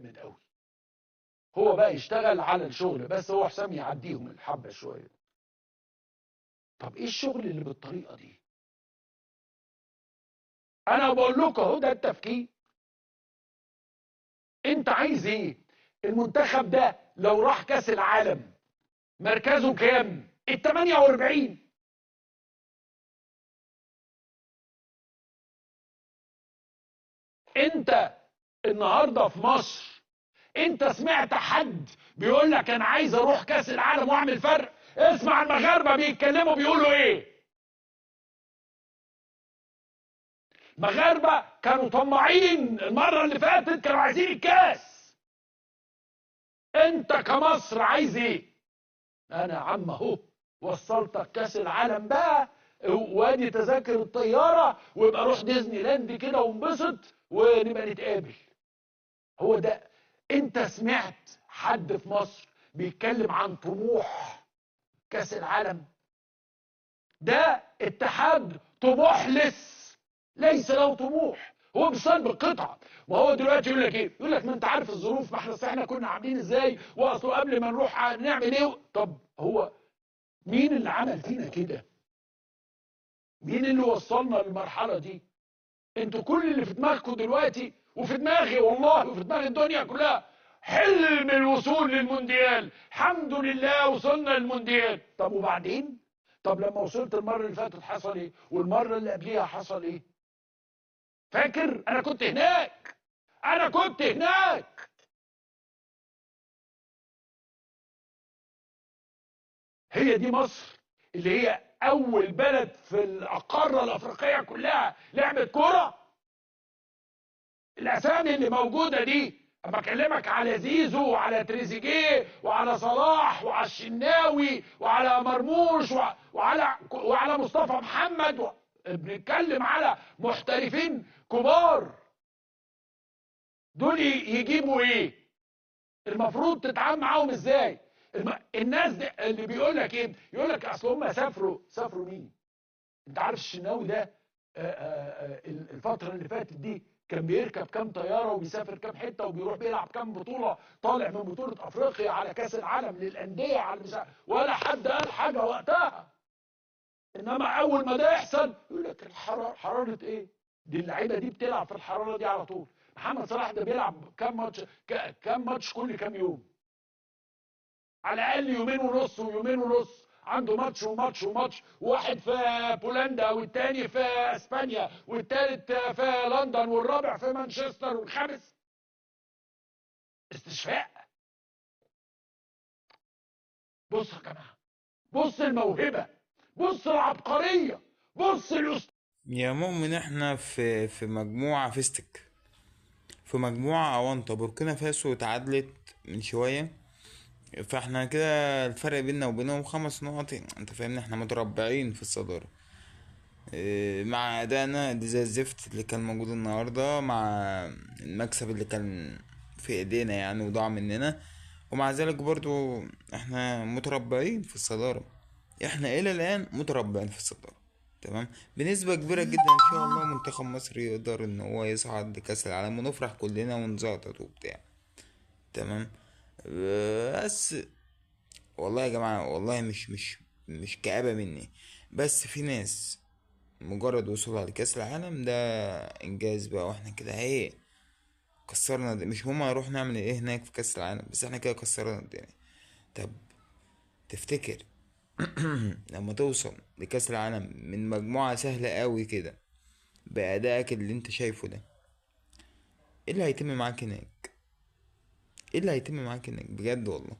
جامد قوي. هو بقى يشتغل على الشغل بس، هو حسام يعديهم الحبه شويه. طب ايه الشغل اللي بالطريقه دي؟ انا بقول لكم اهو ده التفكير. انت عايز ايه؟ المنتخب ده لو راح كاس العالم مركزه كام؟ ال 48. انت النهارده في مصر، انت سمعت حد بيقول لك انا عايز اروح كاس العالم واعمل فرق؟ اسمع المغاربه بيتكلموا بيقولوا ايه. المغاربه كانوا طماعين المره اللي فاتت، كانوا عايزين الكاس. انت كمصر عايز ايه؟ انا يا عم اهو وصلتك كاس العالم بقى، وادي تذاكر الطياره، ويبقى روح ديزني لاند كده وانبسط ونبقى نتقابل. هو ده. انت سمعت حد في مصر بيتكلم عن طموح كاس العالم؟ ده اتحاد طموحلس، ليس له طموح، هو بيصاب بالقطعه. ما هو دلوقتي يقول لك ايه؟ يقول لك ما انت عارف الظروف، ما احنا كنا عاملين ازاي، واصله قبل ما نروح نعمل ايه. طب هو مين اللي عمل فينا كده؟ مين اللي وصلنا للمرحله دي؟ انتوا كل اللي في دماغكم دلوقتي وفي دماغي والله وفي دماغ الدنيا كلها حلم الوصول للمونديال. الحمد لله وصلنا للمونديال. طب وبعدين؟ طب لما وصلت المره اللي فاتت حصل ايه؟ والمره اللي قبليها حصل ايه؟ فاكر؟ انا كنت هناك، انا كنت هناك. هي دي مصر اللي هي اول بلد في القاره الافريقيه كلها لعبت كوره. الاسامي اللي موجوده دي، اما اكلمك على زيزو وعلى تريزيجيه وعلى صلاح وعلى الشناوي وعلى مرموش وعلى مصطفى محمد بنتكلم على محترفين كبار. دول يجيبوا ايه؟ المفروض تتعامل معاهم ازاي؟ الناس دي اللي بيقول لك ايه؟ يقول لك اصل هم سافروا مين؟ انت عارف الشناوي ده الفتره اللي فاتت دي كان بيركب كام طياره وبيسافر كام حته وبيروح بيلعب كام بطوله، طالع من بطوله افريقيا على كاس العالم للانديه على ولا حد قال حاجه وقتها. انما اول ما ده يحصل يقول لك حراره ايه؟ دي اللعيبه دي بتلعب في الحراره دي على طول. محمد صلاح ده بيلعب كام ماتش كل كام يوم، على الاقل يومين ونص ويومين ونص، عنده ماتش وماتش وماتش، واحد في بولندا والتاني في اسبانيا والتالت في لندن والرابع في مانشستر والخامس استشفاء. بص يا جماعه، بص الموهبه، بص العبقريه، بص يا مؤمن احنا في مجموعة فيستك، في مجموعة أونطة. بوركينا فاسو اتعادلت من شوية، فاحنا كده الفرق بيننا وبينهم 5 نقط. انت فاهمني، احنا متربعين في الصدارة. مع أدائنا اللي زي الزفت اللي كان موجود النهاردة، مع المكسب اللي كان في ايدينا يعني وضاع مننا، ومع ذلك برضو احنا متربعين في الصدارة. احنا الى الان متربعين في الصدارة، تمام. بنسبة كبيرة جدا ان شاء الله منتخب مصر يقدر ان هو يصعد لكأس العالم ونفرح كلنا ونزقطط وبتاع، تمام. بس والله يا جماعة، والله مش كآبة مني، بس في ناس مجرد وصولها لكأس العالم ده انجاز بقى، واحنا كده ايه كسرنا مش مهم هنروح نعمل ايه هناك في كأس العالم، بس احنا كده كسرنا الدنيا. طب تفتكر لما توصل لكأس العالم من مجموعة سهلة قوي كده بأدائك اللي انت شايفه ده، ايه اللي هيتم معاك هناك؟ ايه اللي هيتم معاك هناك بجد والله؟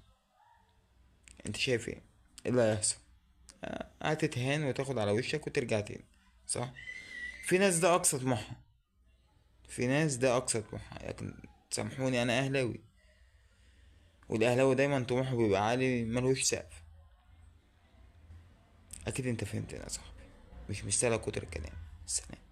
انت شايف ايه؟ ايه اللي هيحصل؟ هتتهان وتاخد على وشك وترجع تاني، صح؟ في ناس ده اقصى طموحها، في ناس ده اقصى طموحها، لكن سامحوني انا اهلاوي، والاهلاوي دايما طموحه بيبقى عالي ملوش سقف. اكيد انت فهمت يا صاحبي، مش مستاهل كتر الكلام. سلام.